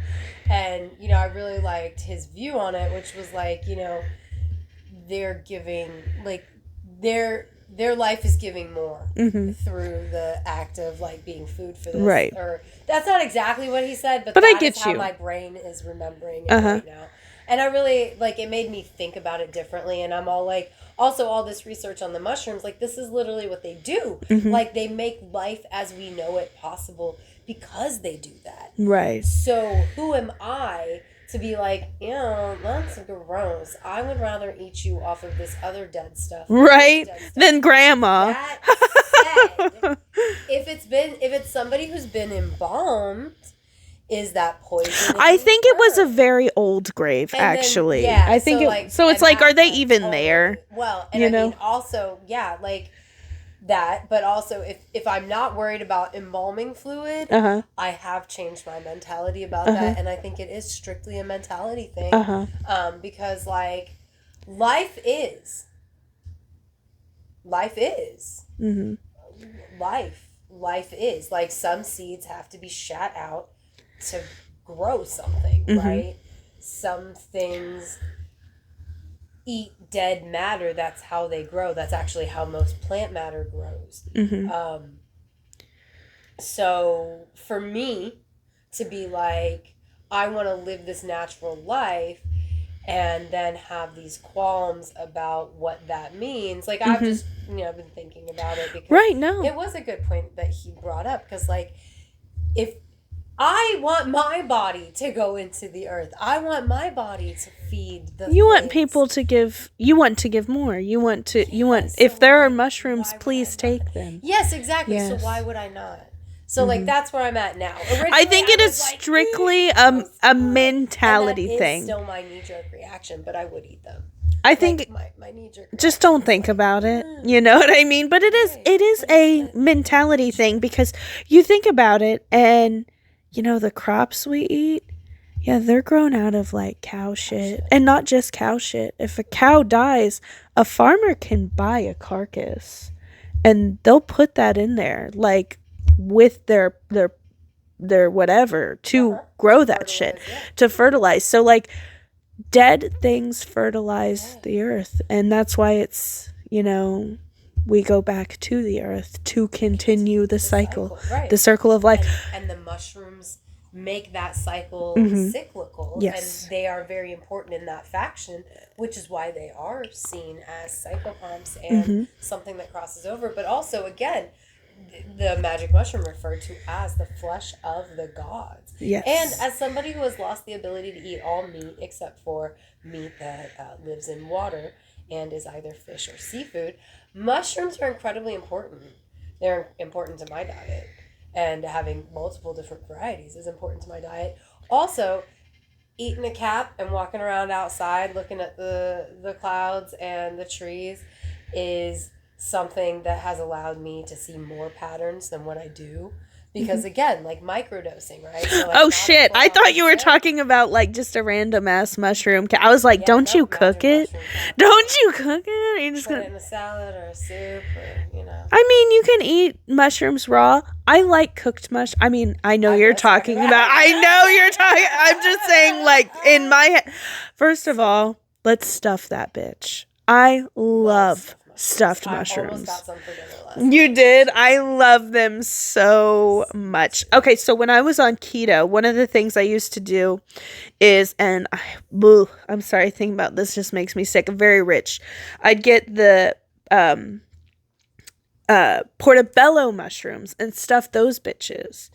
And, I really liked his view on it, which was like, they're giving, like, their life is giving more through the act of, like, being food for this. Right. Or that's not exactly what he said, but that I get is how you. my brain is remembering it right now. And I really, like, it made me think about it differently. And I'm all like, also all this research on the mushrooms, like, this is literally what they do. Like, they make life as we know it possible because they do that. Right. So who am I to be like, that's gross. I would rather eat you off of this other dead stuff. Right. Than grandma. That said, if it's somebody who's been embalmed, is that poison? I think it was a very old grave, actually. Then, I think it's like, are they even there? Well, and I mean, also, like that, but also if I'm not worried about embalming fluid, I have changed my mentality about that, and I think it is strictly a mentality thing. Because like life is. Life is. Like, some seeds have to be shat out to grow something, right? Some things eat dead matter. That's how they grow. That's actually how most plant matter grows. So for me to be like, I want to live this natural life and then have these qualms about what that means. Like, I've just, been thinking about it because it was a good point that he brought up, because like, if I want my body to go into the earth, I want my body to feed the You want people to give, you want to give more. If there are mushrooms, please take them. Yes, exactly. Yes. So why would I not? So, like, that's where I'm at now. Originally, I think it is like, strictly a mentality thing. It's still my knee-jerk reaction, but I would eat them. I think my knee-jerk reaction. Just don't think about it. You know what I mean? But it is a mentality thing, because you think about it, and, the crops we eat, they're grown out of, like, cow shit. And not just cow shit. If a cow dies, a farmer can buy a carcass and they'll put that in there, like with their whatever to grow that shit, to fertilize. So like dead things fertilize the earth, and that's why it's, you know, we go back to the earth to continue the cycle, right. the circle of life. And the mushrooms make that cycle cyclical, Yes. and they are very important in that faction, which is why they are seen as psychopomps and something that crosses over. But also, again, the magic mushroom referred to as the flesh of the gods. Yes. And as somebody who has lost the ability to eat all meat except for meat that lives in water and is either fish or seafood, mushrooms are incredibly important. They're important to my diet. And having multiple different varieties is important to my diet. Also, eating a cap and walking around outside looking at the clouds and the trees is something that has allowed me to see more patterns than what I do. Because again, like microdosing, right? So like oh shit! I thought you were talking about like just a random ass mushroom. I was like, don't you cook it? Don't you cook it? Are you just put it in a salad or a soup, or, you know. I mean, you can eat mushrooms raw. I like cooked I mean, I know you're talking about. I know you're talking. I'm just saying, like in my head. First of all, let's stuff that bitch. I love stuffed mushrooms. I almost got some for dinner last night. You did? I love them so much. Okay, so when I was on keto, one of the things I used to do is, and I'm sorry, thinking about this just makes me sick. I'm very rich. I'd get the portobello mushrooms and stuff those bitches.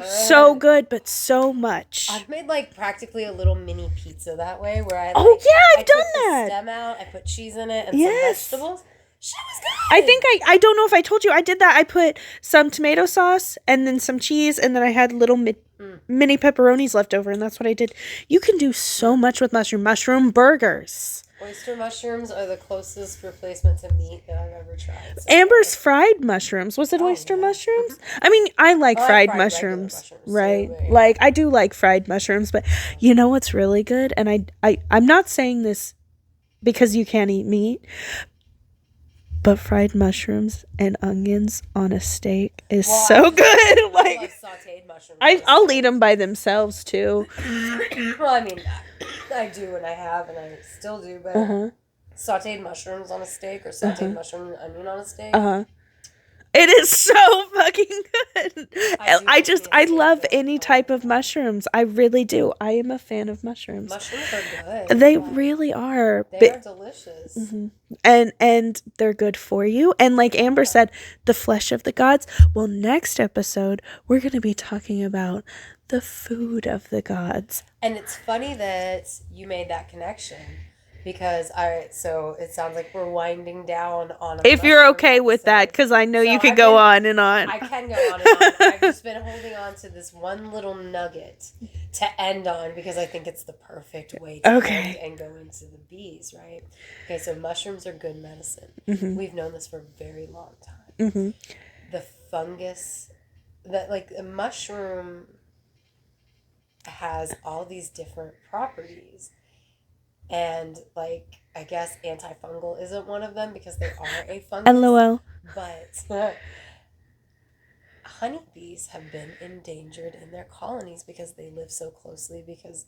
So good, but so much. I've made like practically a little mini pizza that way, where I I've done took that. The stem out, I put cheese in it and some vegetables. Shit was good. I think I don't know if I told you I did that. I put some tomato sauce and then some cheese, and then I had little mini pepperonis left over, and that's what I did. You can do so much with mushroom burgers. Oyster mushrooms are the closest replacement to meat that I've ever tried. So Amber's fried mushrooms. Was it oyster mushrooms? I mean, I like fried mushrooms, right? So, yeah. Like, I do like fried mushrooms, but you know what's really good? And I'm not saying this because you can't eat meat, but fried mushrooms and onions on a steak is so good. Like, I love sauteed mushrooms. I'll eat them by themselves, too. Well, I mean, I do, and I have, and I still do, but sauteed mushrooms on a steak or sauteed mushroom and onion on a steak. It is so fucking good. I love any type of mushrooms. I really do. I am a fan of mushrooms. Mushrooms are good. They really are. They are delicious. And they're good for you. And like Amber said, the flesh of the gods. Well, next episode, we're going to be talking about the food of the gods. And it's funny that you made that connection, because so it sounds like we're winding down on if you're okay with that, because I know you could go on and on. I can go on and on. I've just been holding on to this one little nugget to end on, because I think it's the perfect way to end and go into the bees, right? Okay, so mushrooms are good medicine. We've known this for a very long time. The fungus, a mushroom has all these different properties, and I guess antifungal isn't one of them, because they are a fungus. LOL. But honeybees have been endangered in their colonies because they live so closely, because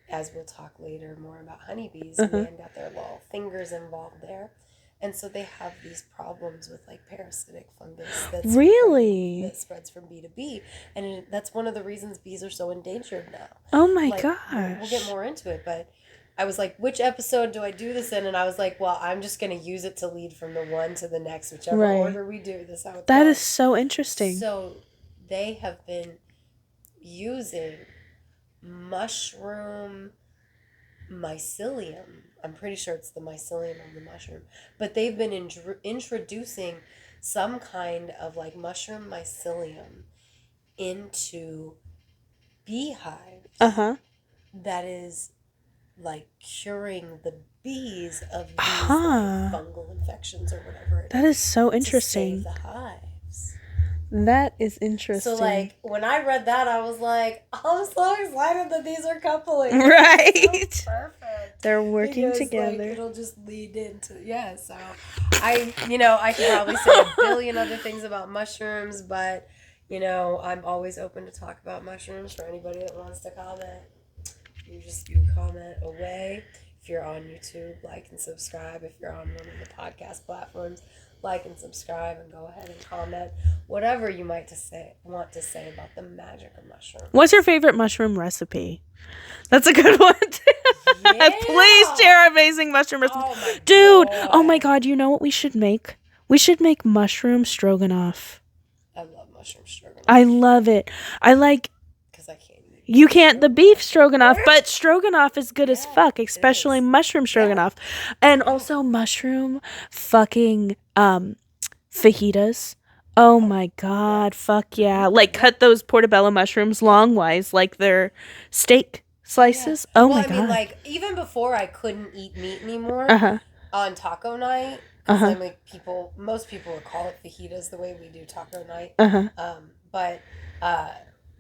as we'll talk later more about honeybees, man got their little fingers involved there. And so they have these problems with parasitic fungus that spreads from bee to bee. And that's one of the reasons bees are so endangered now. Oh my gosh. We'll get more into it, but I was like, which episode do I do this in? And I was like, well, I'm just going to use it to lead from the one to the next, whichever order we do this out. That is so interesting. So they have been using mushroom mycelium. I'm pretty sure it's the mycelium of the mushroom. But they've been introducing some kind of mushroom mycelium into beehives. That is curing the bees of these fungal infections or whatever. That is so interesting. To save the hives. That is interesting. So, like, when I read that, I was like, I'm so excited that these are coupling. Right. So perfect. They're working because, together. Like, it'll just lead into, so I could probably say a billion other things about mushrooms, but, I'm always open to talk about mushrooms for anybody that wants to comment. You comment away. If you're on YouTube, like and subscribe. If you're on one of the podcast platforms, like and subscribe and go ahead and comment whatever you want to say about the magic of mushrooms. What's your favorite mushroom recipe? That's a good one. Yeah. Please share amazing mushroom recipe. Oh Dude, God. Oh my God, you know what we should make? We should make mushroom stroganoff. I love mushroom stroganoff. I love it. I like... Because I can't eat You can't the beef stroganoff, but stroganoff is good as fuck, especially mushroom stroganoff. And also mushroom fucking fajitas. Oh my God, fuck yeah. Like cut those portobello mushrooms longwise like they're steak slices. Oh my God. Like even before I couldn't eat meat anymore on taco night, because most people would call it fajitas the way we do taco night. But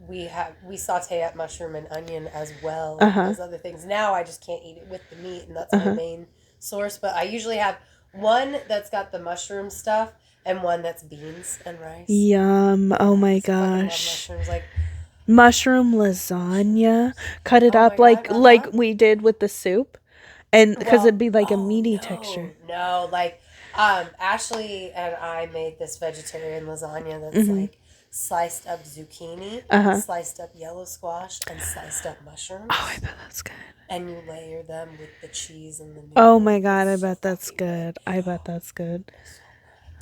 we saute up mushroom and onion as well as other things. Now I just can't eat it with the meat, and that's my main source. But I usually have one that's got the mushroom stuff and one that's beans and rice. Yum. Oh my gosh. Like mushroom lasagna. Cut it up like we did with the soup. And because it'd be like a meaty texture. No, like Ashley and I made this vegetarian lasagna that's like sliced up zucchini, sliced up yellow squash, and sliced up mushrooms. Oh, I bet that's good. And you layer them with the cheese and the noodles. Oh my God, I bet that's good. I bet that's good.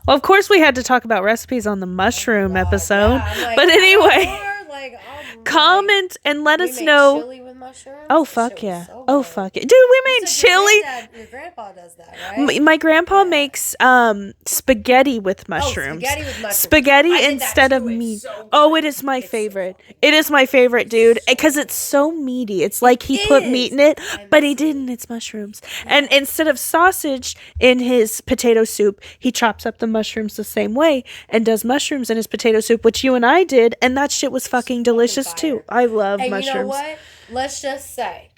Well, of course we had to talk about recipes on the mushroom episode. Yeah, but anyway, comment and let us know. Chili with mushrooms? Oh fuck yeah. So fuck it. Dude, we made chili. Your grandpa does that, right? My grandpa makes spaghetti with mushrooms. Spaghetti with mushrooms. Spaghetti instead of meat. So it is my favorite. It is my favorite, dude, because it's so meaty. It's like he put meat in it, but he didn't. It's mushrooms. And instead of sausage in his potato soup, he chops up the mushrooms the same way and does mushrooms in his potato soup, which you and I did, and that shit was fucking delicious too. I love mushrooms. You know what? Let's just say,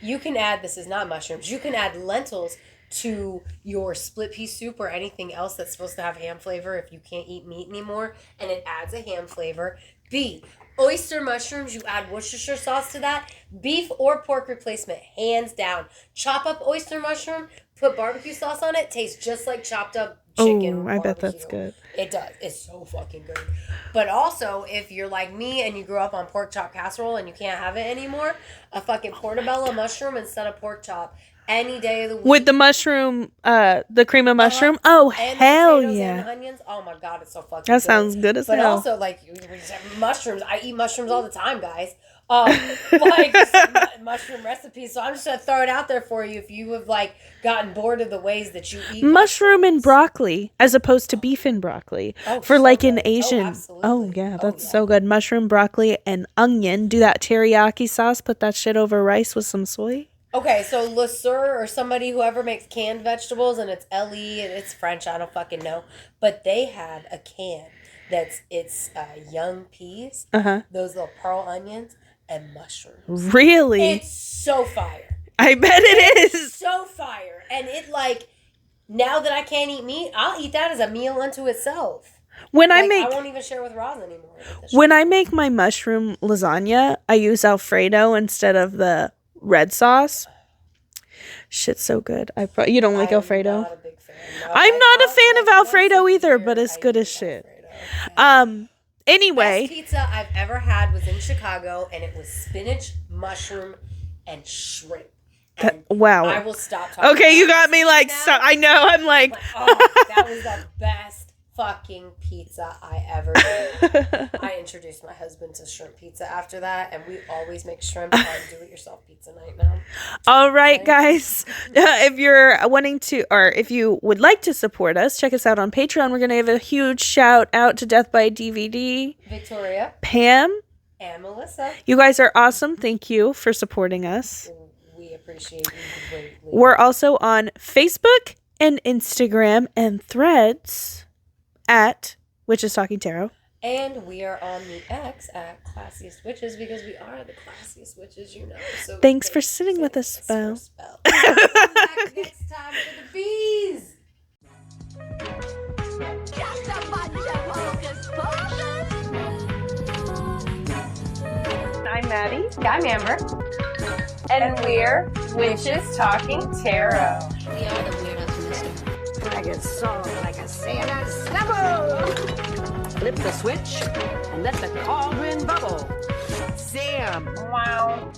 you can add, this is not mushrooms, you can add lentils to your split pea soup or anything else that's supposed to have ham flavor if you can't eat meat anymore, and it adds a ham flavor. B, oyster mushrooms, you add Worcestershire sauce to that. Beef or pork replacement, hands down. Chop up oyster mushroom, put barbecue sauce on it, tastes just like chopped up chicken. Oh, I bet that's good. It does. It's so fucking good. But also, if you're like me and you grew up on pork chop casserole and you can't have it anymore, a fucking portobello mushroom instead of pork chop any day of the week. With the mushroom, the cream of mushroom? Oh, and hell potatoes yeah. And onions. Oh my God, it's so fucking good. That sounds good as hell. But also, like, mushrooms. I eat mushrooms all the time, guys. Mushroom recipes. So I'm just going to throw it out there for you if you have, like, gotten bored of the ways that you eat mushroom and broccoli as opposed to beef and broccoli for like an Asian. Oh yeah, that's so good. Mushroom, broccoli, and onion. Do that teriyaki sauce. Put that shit over rice with some soy. Okay, so Le Sueur or somebody, whoever makes canned vegetables, and it's LE and it's French, I don't fucking know, but they have a can it's young peas, those little pearl onions, and mushrooms. Really? It's so fire. I bet it is. So fire. And it, like, now that I can't eat meat, I'll eat that as a meal unto itself. I won't even share with Roz anymore. When I make my mushroom lasagna, I use Alfredo instead of the red sauce. Shit's so good. You don't like Alfredo? Not a big fan. No, I'm not a fan of Alfredo either, but it's good as shit. Anyway. Best pizza I've ever had was in Chicago, and it was spinach, mushroom, and shrimp. Wow. I will stop talking. Okay, you got me like, so, I know, I'm like. That was the best fucking pizza I ever did. I introduced my husband to shrimp pizza after that, and we always make shrimp on do-it-yourself pizza night now. All right, guys. If you're wanting to, or if you would like to support us, check us out on Patreon. We're going to give a huge shout out to Death by DVD. Victoria. Pam. And Melissa. You guys are awesome. Thank you for supporting us. We appreciate you greatly. We're also on Facebook and Instagram and Threads. at Witches Talking Tarot. And we are on the X at Classiest Witches because we are the classiest witches, you know. So Thanks for sitting with us, Spell. Come back next time for the bees. I'm Maddie. I'm Amber. And we're Witches Talking Tarot. We are the weird optimistic. I get sold like a sailor snubble. Flip the switch and let the cauldron bubble. Sam. Wow.